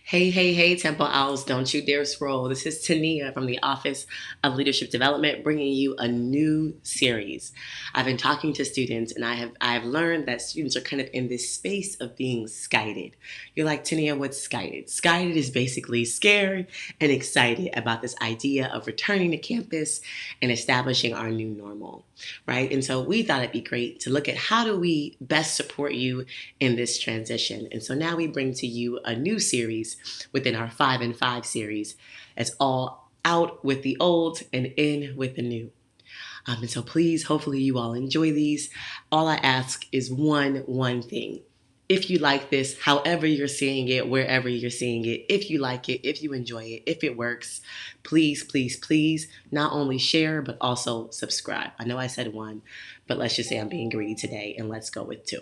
Hey, hey, hey, Temple Owls, don't you dare scroll. This is Tania from the Office of Leadership Development bringing you a new series. I've been talking to students and I've learned that students are kind of in this space of being skited. You're like, Tania, what's skited? Skited is basically scared and excited about this idea of returning to campus and establishing our new normal, right? And so we thought it'd be great to look at how do we best support you in this transition. And so now we bring to you a new series within our 5 and 5 series. It's all out with the old and in with the new. And so please, hopefully you all enjoy these. All I ask is one thing. If you like this, however you're seeing it, wherever you're seeing it, if you like it, if you enjoy it, if it works, please, please, please, not only share, but also subscribe. I know I said one, but let's just say I'm being greedy today and let's go with 2.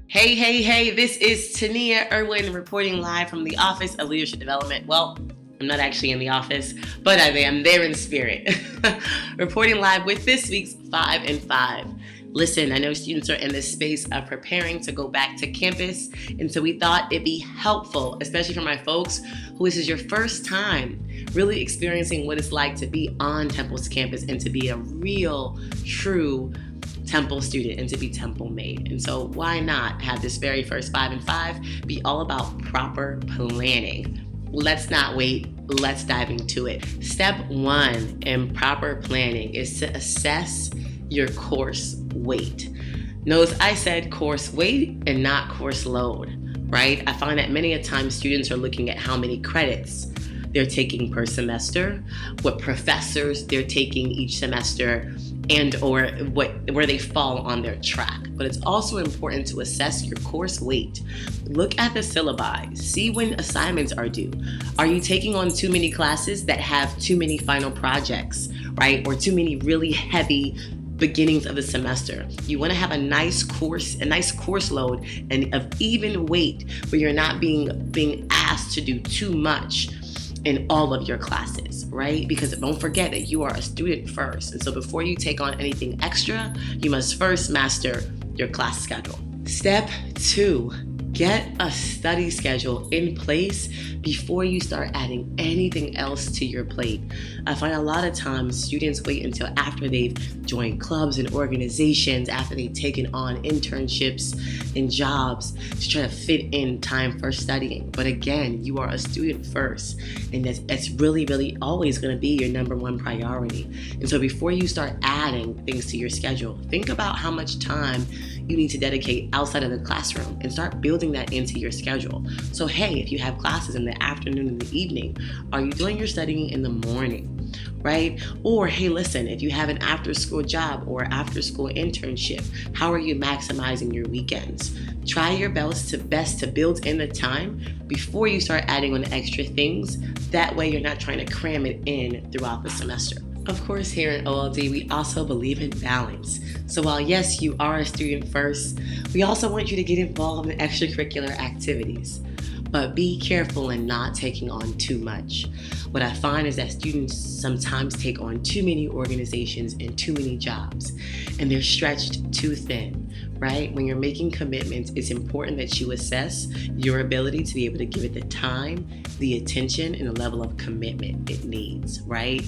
Hey, hey, hey, this is Tania Irwin reporting live from the Office of Leadership Development. Well, I'm not actually in the office, but I am there in spirit. Reporting live with this week's 5 and 5. Listen, I know students are in this space of preparing to go back to campus, and so we thought it'd be helpful, especially for my folks who this is your first time really experiencing what it's like to be on Temple's campus and to be a real, true Temple student and to be Temple made. And so why not have this very first 5 and 5 be all about proper planning? Let's not wait. Let's dive into it. Step 1 in proper planning is to assess your course weight. Notice I said course weight and not course load, right? I find that many a time students are looking at how many credits they're taking per semester, what professors they're taking each semester, and or where they fall on their track. But it's also important to assess your course weight. Look at the syllabi. See when assignments are due. Are you taking on too many classes that have too many final projects, right? Or too many really heavy beginnings of the semester? You want to have a nice course load and of even weight where you're not being asked to do too much in all of your classes, right? Because don't forget that you are a student first. And so before you take on anything extra, you must first master your class schedule. Step 2, get a study schedule in place before you start adding anything else to your plate. I find a lot of times students wait until after they've joined clubs and organizations, after they've taken on internships and jobs to try to fit in time for studying. But again, you are a student first, and that's really, really always going to be your number one priority. And so before you start adding things to your schedule, think about how much time you need to dedicate outside of the classroom and start building that into your schedule. So hey, if you have classes in the afternoon and the evening, are you doing your studying in the morning, right? Or hey, listen, if you have an after school job or after school internship, how are you maximizing your weekends? Try your best to build in the time before you start adding on extra things. That way you're not trying to cram it in throughout the semester. Of course, here at OLD, we also believe in balance. So while yes, you are a student first, we also want you to get involved in extracurricular activities. But be careful in not taking on too much. What I find is that students sometimes take on too many organizations and too many jobs, and they're stretched too thin, right? When you're making commitments, it's important that you assess your ability to be able to give it the time, the attention, and the level of commitment it needs, right?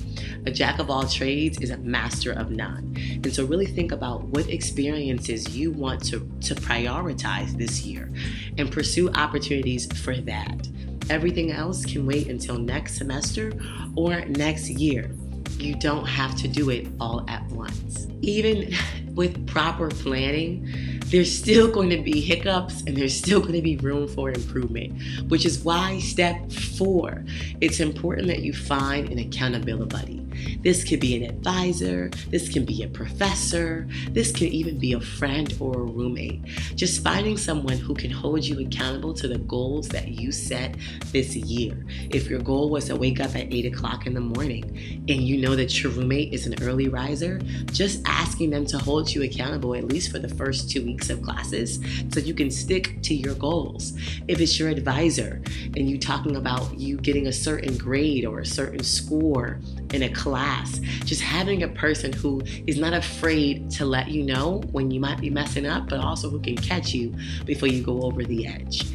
A jack of all trades is a master of none. And so really think about what experiences you want to prioritize this year and pursue opportunities for that. Everything else can wait until next semester or next year. You don't have to do it all at once. Even with proper planning, there's still going to be hiccups and there's still going to be room for improvement, which is why step 4, it's important that you find an accountability buddy. This could be an advisor, this can be a professor, this can even be a friend or a roommate. Just finding someone who can hold you accountable to the goals that you set this year. If your goal was to wake up at 8 o'clock in the morning and you know that your roommate is an early riser, just asking them to hold you accountable at least for the first 2 weeks of classes so you can stick to your goals. If it's your advisor and you talking about you getting a certain grade or a certain score in a class. Just having a person who is not afraid to let you know when you might be messing up, but also who can catch you before you go over the edge.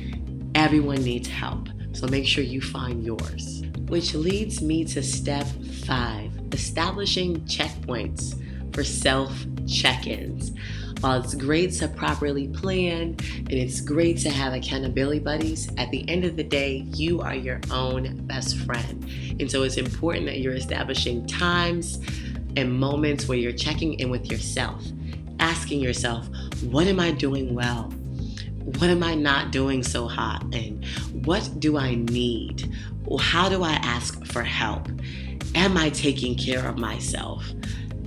Everyone needs help, so make sure you find yours. Which leads me to step 5, establishing checkpoints for self-check-ins. While it's great to properly plan and it's great to have accountability buddies, at the end of the day, you are your own best friend. And so it's important that you're establishing times and moments where you're checking in with yourself, asking yourself, what am I doing well? What am I not doing so hot? And what do I need? How do I ask for help? Am I taking care of myself?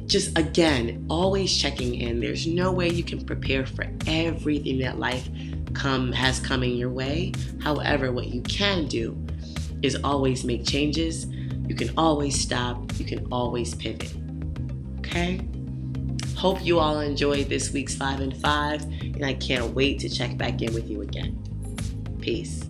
Just again, always checking in. There's no way you can prepare for everything that life has coming your way. However, what you can do is always make changes. You can always stop. You can always pivot. Okay? Hope you all enjoyed this week's 5 and 5, and I can't wait to check back in with you again. Peace.